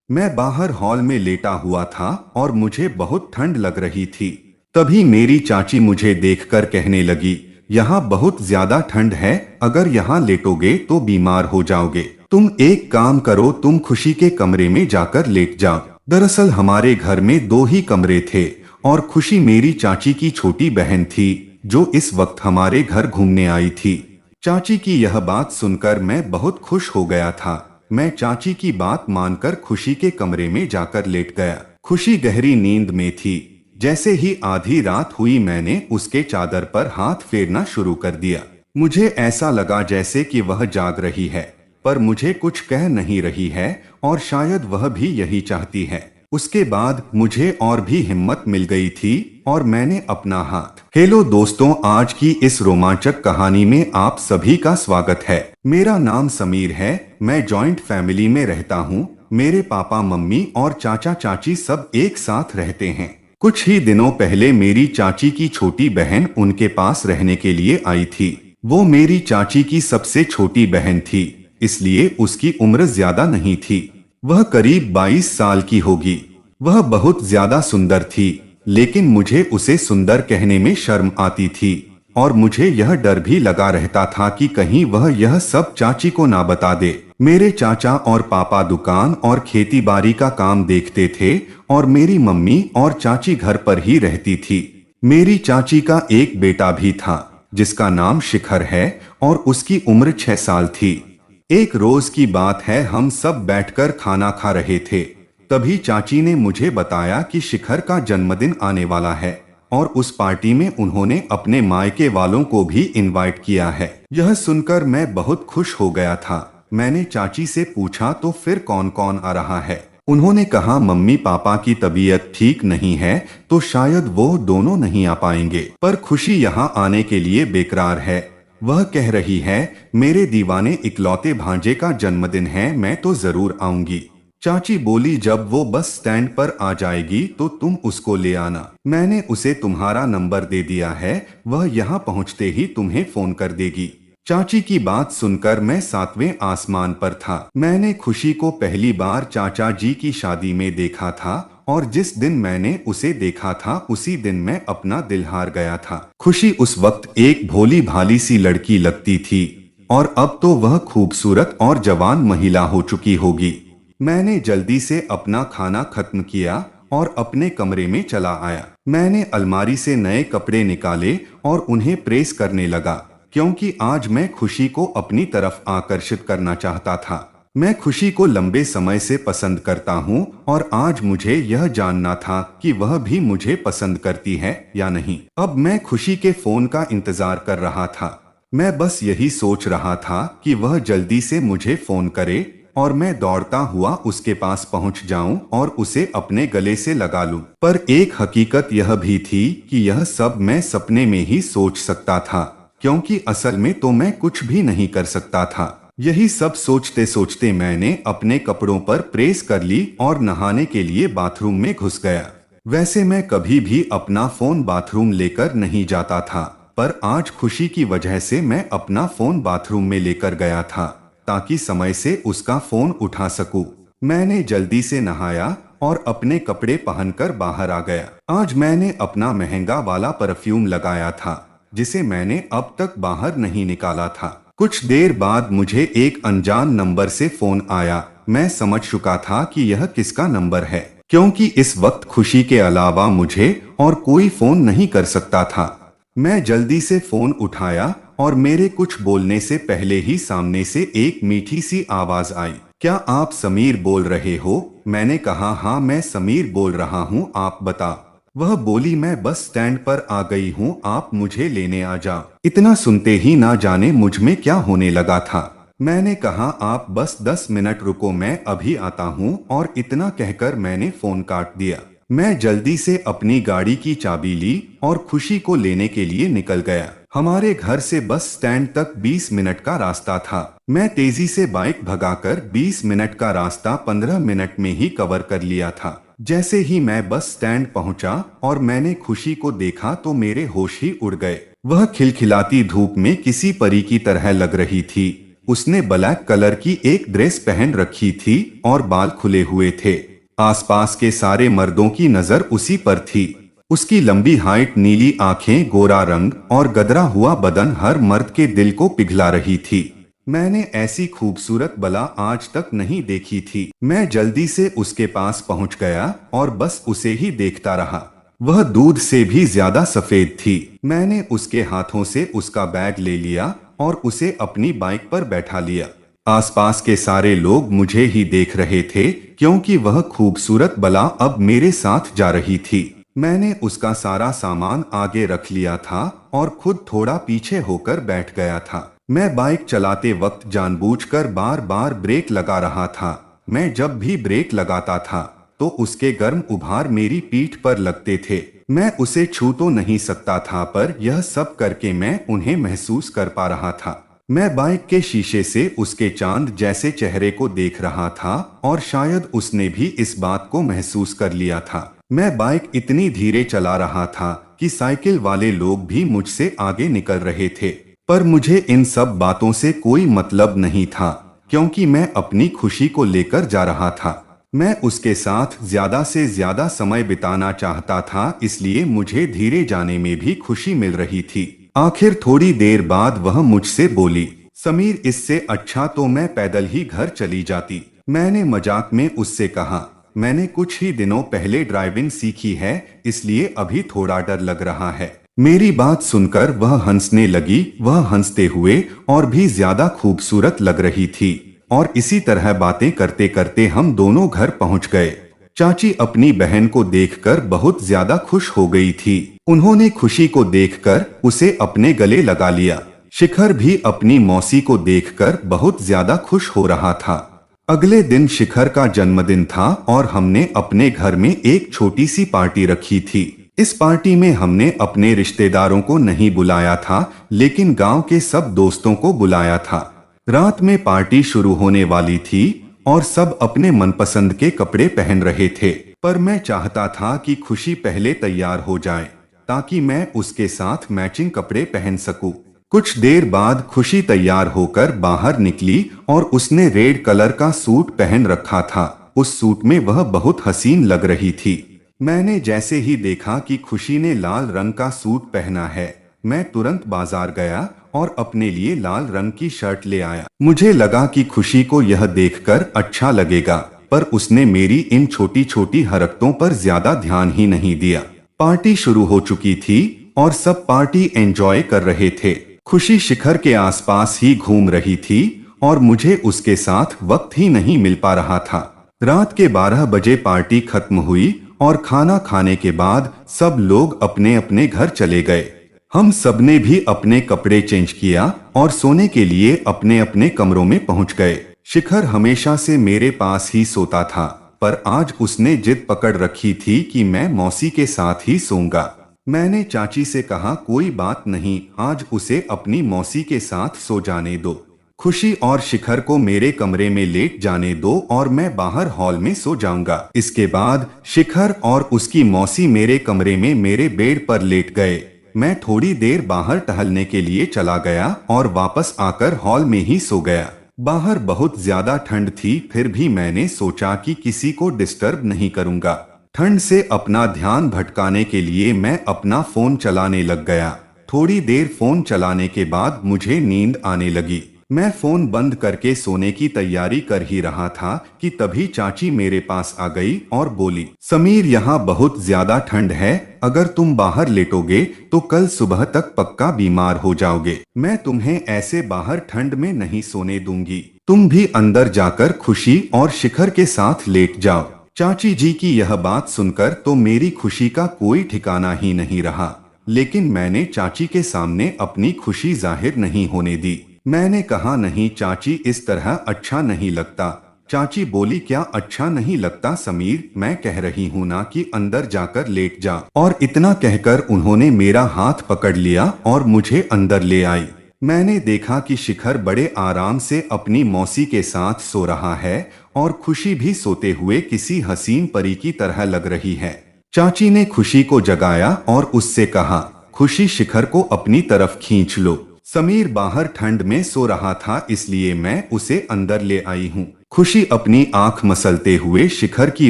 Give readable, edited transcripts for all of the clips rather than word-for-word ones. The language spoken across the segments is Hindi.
मैं बाहर हॉल में लेटा हुआ था और मुझे बहुत ठंड लग रही थी। तभी मेरी चाची मुझे देखकर कहने लगी, यहाँ बहुत ज्यादा ठंड है, अगर यहाँ लेटोगे तो बीमार हो जाओगे। तुम एक काम करो, तुम खुशी के कमरे में जाकर लेट जाओ। दरअसल हमारे घर में दो ही कमरे थे और खुशी मेरी चाची की छोटी बहन थी जो इस वक्त हमारे घर घूमने आई थी। चाची की यह बात सुनकर मैं बहुत खुश हो गया था। मैं चाची की बात मानकर खुशी के कमरे में जाकर लेट गया। खुशी गहरी नींद में थी। जैसे ही आधी रात हुई मैंने उसके चादर पर हाथ फेरना शुरू कर दिया। मुझे ऐसा लगा जैसे कि वह जाग रही है, पर मुझे कुछ कह नहीं रही है और शायद वह भी यही चाहती है। उसके बाद मुझे और भी हिम्मत मिल गई थी और मैंने अपना हाथ। हेलो दोस्तों, आज की इस रोमांचक कहानी में आप सभी का स्वागत है। मेरा नाम समीर है। मैं जॉइंट फैमिली में रहता हूँ। मेरे पापा मम्मी और चाचा चाची सब एक साथ रहते हैं। कुछ ही दिनों पहले मेरी चाची की छोटी बहन उनके पास रहने के लिए आई थी। वो मेरी चाची की सबसे छोटी बहन थी, इसलिए उसकी उम्र ज्यादा नहीं थी। वह करीब 22 साल की होगी। वह बहुत ज्यादा सुंदर थी, लेकिन मुझे उसे सुंदर कहने में शर्म आती थी और मुझे यह डर भी लगा रहता था कि कहीं वह यह सब चाची को ना बता दे। मेरे चाचा और पापा दुकान और खेती बाड़ी का काम देखते थे और मेरी मम्मी और चाची घर पर ही रहती थी। मेरी चाची का एक बेटा भी था जिसका नाम शिखर है और उसकी उम्र 6 साल थी। एक रोज की बात है, हम सब बैठकर खाना खा रहे थे। तभी चाची ने मुझे बताया कि शिखर का जन्मदिन आने वाला है और उस पार्टी में उन्होंने अपने मायके वालों को भी इनवाइट किया है। यह सुनकर मैं बहुत खुश हो गया था। मैंने चाची से पूछा, तो फिर कौन कौन आ रहा है? उन्होंने कहा, मम्मी पापा की तबीयत ठीक नहीं है तो शायद वो दोनों नहीं आ पाएंगे, पर खुशी यहाँ आने के लिए बेकरार है। वह कह रही है मेरे दीवाने इकलौते भांजे का जन्मदिन है, मैं तो जरूर आऊंगी। चाची बोली, जब वो बस स्टैंड पर आ जाएगी तो तुम उसको ले आना। मैंने उसे तुम्हारा नंबर दे दिया है, वह यहाँ पहुँचते ही तुम्हें फोन कर देगी। चाची की बात सुनकर मैं 7वें आसमान पर था। मैंने खुशी को पहली बार चाचा जी की शादी में देखा था और जिस दिन मैंने उसे देखा था उसी दिन मैं अपना दिल हार गया था। खुशी उस वक्त एक भोली भाली सी लड़की लगती थी और अब तो वह खूबसूरत और जवान महिला हो चुकी होगी। मैंने जल्दी से अपना खाना खत्म किया और अपने कमरे में चला आया। मैंने अलमारी से नए कपड़े निकाले और उन्हें प्रेस करने लगा, क्योंकि आज मैं खुशी को अपनी तरफ आकर्षित करना चाहता था। मैं खुशी को लंबे समय से पसंद करता हूँ और आज मुझे यह जानना था कि वह भी मुझे पसंद करती है या नहीं। अब मैं खुशी के फोन का इंतजार कर रहा था। मैं बस यही सोच रहा था कि वह जल्दी से मुझे फोन करे और मैं दौड़ता हुआ उसके पास पहुंच जाऊं और उसे अपने गले से लगा लूं। पर एक हकीकत यह भी थी कि यह सब मैं सपने में ही सोच सकता था, क्योंकि असल में तो मैं कुछ भी नहीं कर सकता था। यही सब सोचते सोचते मैंने अपने कपड़ों पर प्रेस कर ली और नहाने के लिए बाथरूम में घुस गया। वैसे मैं कभी भी अपना फोन बाथरूम लेकर नहीं जाता था, पर आज खुशी की वजह से मैं अपना फोन बाथरूम में लेकर गया था ताकि समय से उसका फोन उठा सकूं। मैंने जल्दी से नहाया और अपने कपड़े पहनकर बाहर आ गया। आज मैंने अपना महंगा वाला परफ्यूम लगाया था जिसे मैंने अब तक बाहर नहीं निकाला था। कुछ देर बाद मुझे एक अनजान नंबर से फोन आया। मैं समझ चुका था कि यह किसका नंबर है, क्योंकि इस वक्त खुशी के अलावा मुझे और कोई फोन नहीं कर सकता था। मैं जल्दी से फोन उठाया और मेरे कुछ बोलने से पहले ही सामने से एक मीठी सी आवाज आई। क्या आप समीर बोल रहे हो? मैंने कहा, हाँ मैं समीर बोल रहा हूँ, आप बता। वह बोली, मैं बस स्टैंड पर आ गई हूँ, आप मुझे लेने आ जाओ। इतना सुनते ही ना जाने मुझ में क्या होने लगा था। मैंने कहा, आप बस 10 मिनट रुको, मैं अभी आता हूँ, और इतना कहकर मैंने फोन काट दिया। मैं जल्दी से अपनी गाड़ी की चाबी ली और खुशी को लेने के लिए निकल गया। हमारे घर से बस स्टैंड तक 20 मिनट का रास्ता था। मैं तेजी से बाइक भगाकर 20 मिनट का रास्ता 15 मिनट में ही कवर कर लिया था। जैसे ही मैं बस स्टैंड पहुंचा और मैंने खुशी को देखा तो मेरे होश ही उड़ गए। वह खिलखिलाती धूप में किसी परी की तरह लग रही थी। उसने ब्लैक कलर की एक ड्रेस पहन रखी थी और बाल खुले हुए थे। आसपास के सारे मर्दों की नजर उसी पर थी। उसकी लंबी हाइट, नीली आंखें, गोरा रंग और गदरा हुआ बदन हर मर्द के दिल को पिघला रही थी। मैंने ऐसी खूबसूरत बला आज तक नहीं देखी थी। मैं जल्दी से उसके पास पहुंच गया और बस उसे ही देखता रहा। वह दूध से भी ज्यादा सफेद थी। मैंने उसके हाथों से उसका बैग ले लिया और उसे अपनी बाइक पर बैठा लिया। आसपास के सारे लोग मुझे ही देख रहे थे क्योंकि वह खूबसूरत बला अब मेरे साथ जा रही थी। मैंने उसका सारा सामान आगे रख लिया था और खुद थोड़ा पीछे होकर बैठ गया था। मैं बाइक चलाते वक्त जानबूझकर बार बार ब्रेक लगा रहा था। मैं जब भी ब्रेक लगाता था तो उसके गर्म उभार मेरी पीठ पर लगते थे। मैं उसे छू तो नहीं सकता था, पर यह सब करके मैं उन्हें महसूस कर पा रहा था। मैं बाइक के शीशे से उसके चांद जैसे चेहरे को देख रहा था और शायद उसने भी इस बात को महसूस कर लिया था। मैं बाइक इतनी धीरे चला रहा था कि साइकिल वाले लोग भी मुझसे आगे निकल रहे थे, पर मुझे इन सब बातों से कोई मतलब नहीं था क्योंकि मैं अपनी खुशी को लेकर जा रहा था। मैं उसके साथ ज्यादा से ज्यादा समय बिताना चाहता था, इसलिए मुझे धीरे जाने में भी खुशी मिल रही थी। आखिर थोड़ी देर बाद वह मुझसे बोली, समीर, इससे अच्छा तो मैं पैदल ही घर चली जाती। मैंने मजाक में उससे कहा, मैंने कुछ ही दिनों पहले ड्राइविंग सीखी है, इसलिए अभी थोड़ा डर लग रहा है। मेरी बात सुनकर वह हंसने लगी। वह हंसते हुए और भी ज्यादा खूबसूरत लग रही थी और इसी तरह बातें करते करते हम दोनों घर पहुंच गए। चाची अपनी बहन को देखकर बहुत ज्यादा खुश हो गई थी। उन्होंने खुशी को देखकर उसे अपने गले लगा लिया। शिखर भी अपनी मौसी को देखकर बहुत ज्यादा खुश हो रहा था। अगले दिन शिखर का जन्मदिन था और हमने अपने घर में एक छोटी सी पार्टी रखी थी। इस पार्टी में हमने अपने रिश्तेदारों को नहीं बुलाया था, लेकिन गांव के सब दोस्तों को बुलाया था। रात में पार्टी शुरू होने वाली थी और सब अपने मनपसंद के कपड़े पहन रहे थे, पर मैं चाहता था कि खुशी पहले तैयार हो जाए ताकि मैं उसके साथ मैचिंग कपड़े पहन सकूं। कुछ देर बाद खुशी तैयार होकर बाहर निकली और उसने रेड कलर का सूट पहन रखा था। उस सूट में वह बहुत हसीन लग रही थी। मैंने जैसे ही देखा कि खुशी ने लाल रंग का सूट पहना है, मैं तुरंत बाजार गया और अपने लिए लाल रंग की शर्ट ले आया। मुझे लगा कि खुशी को यह देखकर अच्छा लगेगा, पर उसने मेरी इन छोटी छोटी हरकतों पर ज्यादा ध्यान ही नहीं दिया। पार्टी शुरू हो चुकी थी और सब पार्टी एंजॉय कर रहे थे। खुशी शिखर के आसपास ही घूम रही थी और मुझे उसके साथ वक्त ही नहीं मिल पा रहा था। रात के 12 बजे पार्टी खत्म हुई और खाना खाने के बाद सब लोग अपने अपने घर चले गए। हम सबने भी अपने कपड़े चेंज किया और सोने के लिए अपने अपने कमरों में पहुंच गए। शिखर हमेशा से मेरे पास ही सोता था, पर आज उसने जिद पकड़ रखी थी कि मैं मौसी के साथ ही सोऊंगा। मैंने चाची से कहा, कोई बात नहीं, आज उसे अपनी मौसी के साथ सो जाने दो। खुशी और शिखर को मेरे कमरे में लेट जाने दो और मैं बाहर हॉल में सो जाऊंगा। इसके बाद शिखर और उसकी मौसी मेरे कमरे में मेरे बेड पर लेट गए। मैं थोड़ी देर बाहर टहलने के लिए चला गया और वापस आकर हॉल में ही सो गया। बाहर बहुत ज्यादा ठंड थी, फिर भी मैंने सोचा कि किसी को डिस्टर्ब नहीं करूंगा। ठंड से अपना ध्यान भटकाने के लिए मैं अपना फोन चलाने लग गया। थोड़ी देर फोन चलाने के बाद मुझे नींद आने लगी। मैं फोन बंद करके सोने की तैयारी कर ही रहा था कि तभी चाची मेरे पास आ गई और बोली, समीर, यहाँ बहुत ज्यादा ठंड है, अगर तुम बाहर लेटोगे तो कल सुबह तक पक्का बीमार हो जाओगे। मैं तुम्हें ऐसे बाहर ठंड में नहीं सोने दूंगी। तुम भी अंदर जाकर खुशी और शिखर के साथ लेट जाओ। चाची जी की यह बात सुनकर तो मेरी खुशी का कोई ठिकाना ही नहीं रहा, लेकिन मैंने चाची के सामने अपनी खुशी जाहिर नहीं होने दी। मैंने कहा, नहीं चाची, इस तरह अच्छा नहीं लगता। चाची बोली, क्या अच्छा नहीं लगता समीर, मैं कह रही हूँ ना कि अंदर जाकर लेट जा। और इतना कहकर उन्होंने मेरा हाथ पकड़ लिया और मुझे अंदर ले आई। मैंने देखा कि शिखर बड़े आराम से अपनी मौसी के साथ सो रहा है और खुशी भी सोते हुए किसी हसीन परी की तरह लग रही है। चाची ने खुशी को जगाया और उससे कहा, खुशी, शिखर को अपनी तरफ खींच लो। समीर बाहर ठंड में सो रहा था, इसलिए मैं उसे अंदर ले आई हूँ। खुशी अपनी आंख मसलते हुए शिखर की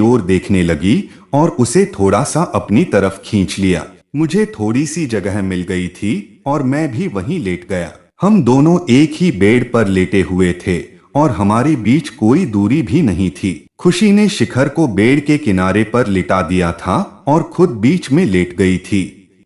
ओर देखने लगी और उसे थोड़ा सा अपनी तरफ खींच लिया। मुझे थोड़ी सी जगह मिल गई थी और मैं भी वहीं लेट गया। हम दोनों एक ही बेड पर लेटे हुए थे और हमारे बीच कोई दूरी भी नहीं थी। खुशी ने शिखर को बेड के किनारे पर लिटा दिया था और खुद बीच में लेट गई थी।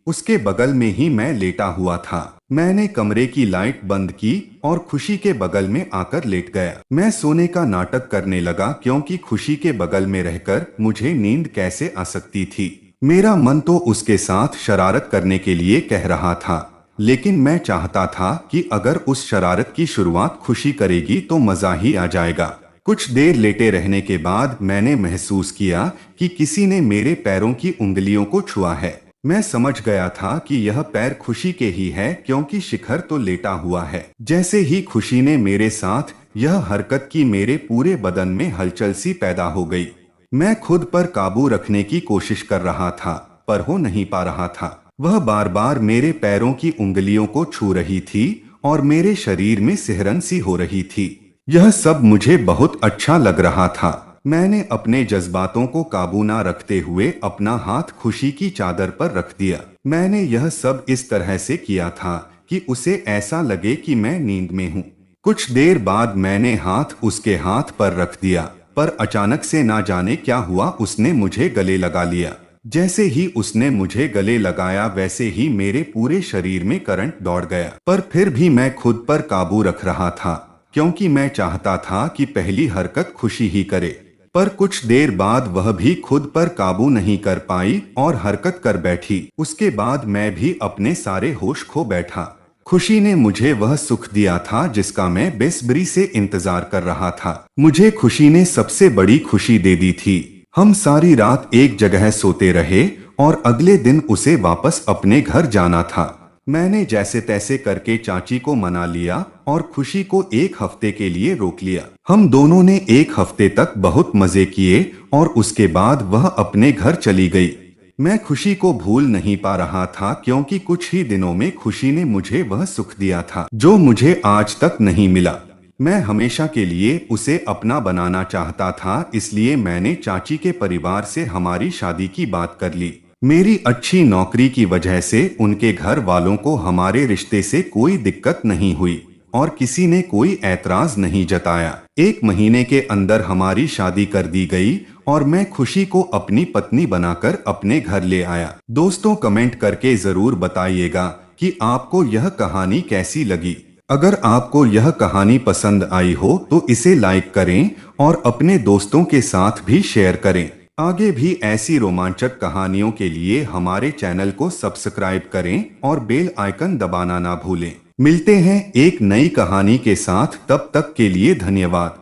उसके बगल में ही मैं लेटा हुआ था। मैंने कमरे की लाइट बंद की और खुशी के बगल में आकर लेट गया। मैं सोने का नाटक करने लगा क्योंकि खुशी के बगल में रहकर मुझे नींद कैसे आ सकती थी। मेरा मन तो उसके साथ शरारत करने के लिए कह रहा था, लेकिन मैं चाहता था कि अगर उस शरारत की शुरुआत खुशी करेगी तो मजा ही आ जाएगा। कुछ देर लेटे रहने के बाद मैंने महसूस किया कि किसी ने मेरे पैरों की उंगलियों को छुआ है। मैं समझ गया था कि यह पैर खुशी के ही है क्योंकि शिखर तो लेटा हुआ है। जैसे ही खुशी ने मेरे साथ यह हरकत की, मेरे पूरे बदन में हलचल सी पैदा हो गई। मैं खुद पर काबू रखने की कोशिश कर रहा था, पर हो नहीं पा रहा था। वह बार बार मेरे पैरों की उंगलियों को छू रही थी और मेरे शरीर में सिहरन सी हो रही थी। यह सब मुझे बहुत अच्छा लग रहा था। मैंने अपने जज्बातों को काबू ना रखते हुए अपना हाथ खुशी की चादर पर रख दिया। मैंने यह सब इस तरह से किया था कि उसे ऐसा लगे कि मैं नींद में हूँ। कुछ देर बाद मैंने हाथ उसके हाथ पर रख दिया, पर अचानक से ना जाने क्या हुआ, उसने मुझे गले लगा लिया। जैसे ही उसने मुझे गले लगाया वैसे ही मेरे पूरे शरीर में करंट दौड़ गया, पर फिर भी मैं खुद पर काबू रख रहा था क्योंकि मैं चाहता था कि पहली हरकत खुशी ही करे। पर कुछ देर बाद वह भी खुद पर काबू नहीं कर पाई और हरकत कर बैठी। उसके बाद मैं भी अपने सारे होश खो बैठा। खुशी ने मुझे वह सुख दिया था जिसका मैं बेसब्री से इंतजार कर रहा था। मुझे खुशी ने सबसे बड़ी खुशी दे दी थी। हम सारी रात एक जगह सोते रहे और अगले दिन उसे वापस अपने घर जाना था। मैंने जैसे तैसे करके चाची को मना लिया और खुशी को एक हफ्ते के लिए रोक लिया। हम दोनों ने एक हफ्ते तक बहुत मजे किए और उसके बाद वह अपने घर चली गई। मैं खुशी को भूल नहीं पा रहा था क्योंकि कुछ ही दिनों में खुशी ने मुझे वह सुख दिया था जो मुझे आज तक नहीं मिला। मैं हमेशा के लिए उसे अपना बनाना चाहता था, इसलिए मैंने चाची के परिवार से हमारी शादी की बात कर ली। मेरी अच्छी नौकरी की वजह से उनके घर वालों को हमारे रिश्ते से कोई दिक्कत नहीं हुई और किसी ने कोई ऐतराज नहीं जताया। 1 महीने के अंदर हमारी शादी कर दी गई और मैं खुशी को अपनी पत्नी बनाकर अपने घर ले आया। दोस्तों, कमेंट करके जरूर बताइएगा कि आपको यह कहानी कैसी लगी। अगर आपको यह कहानी पसंद आई हो तो इसे लाइक करें और अपने दोस्तों के साथ भी शेयर करें। आगे भी ऐसी रोमांचक कहानियों के लिए हमारे चैनल को सब्सक्राइब करें और बेल आइकन दबाना ना भूलें। मिलते हैं एक नई कहानी के साथ, तब तक के लिए धन्यवाद।